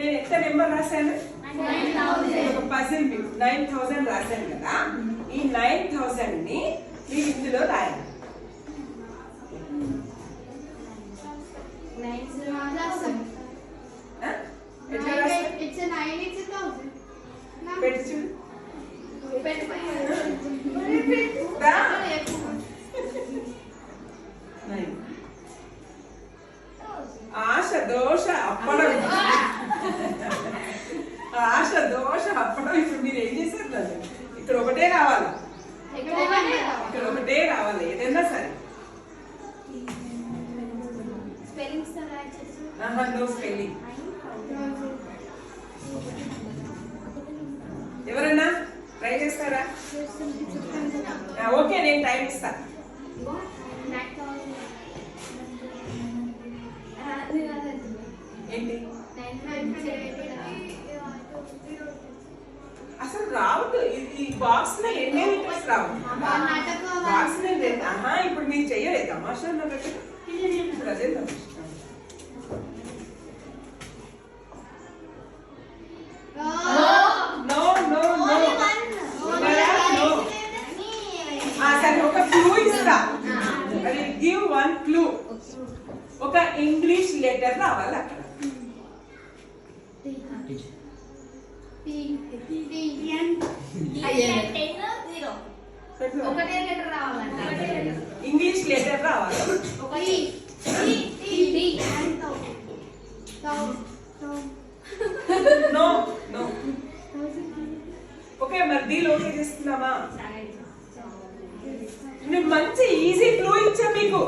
నేను ఎంత నెంబర్ రాశాను? ఒక పజిల్ మీకు 9000 రాశాను కదా. ఈ 9000 ని మీరు ఇందులో రాయాలి. ఆశ దోష అప్పడం, ఆశ దోష అప్పడం. ఇప్పుడు మీరు ఏం చేశారు? ఇక్కడ ఒకటే రావాలి, ఇక్కడ ఒకటే రావాలి ఏదైనా సరే. No spelling. ఎవరన్నా ట్రై చేస్తారా? ఓకే, నేను టైం ఇస్తాను. ఏంటి అసలు రావద్దు. ఈ బాక్స్ లో ఎన్ని లెటర్స్ రావు. బాక్స్ ఇప్పుడు మీరు చెయ్యలేదు తమాషా. ఇప్పుడు అదే ఒక క్లూ ఇస్తా. Give one clue. ఒక ఇంగ్లీష్ లెటర్ రావాలి అక్కడ. ఇంగ్లీష్ లెటర్ రావాలి. No no. ఓకే, మరి డీల్ ఓకే చేస్తున్నామా? నేను మంచి ఈజీ క్లూ ఇచ్చా మీకు.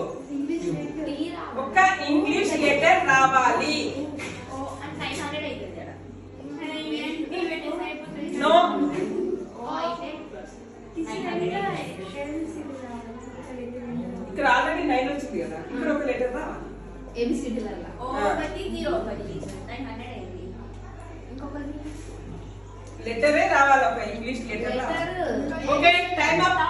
ఒక ఇంగ్లీష్ లెటర్ రావాలి. నో, ఇక్కడ ఆల్రెడీ 9 వచ్చింది కదా. ఇక్కడ ఒక లెటర్ రావాలి. లెటరే రావాలి, ఒక ఇంగ్లీష్ లెటర్ రావాలి. Okay, time up.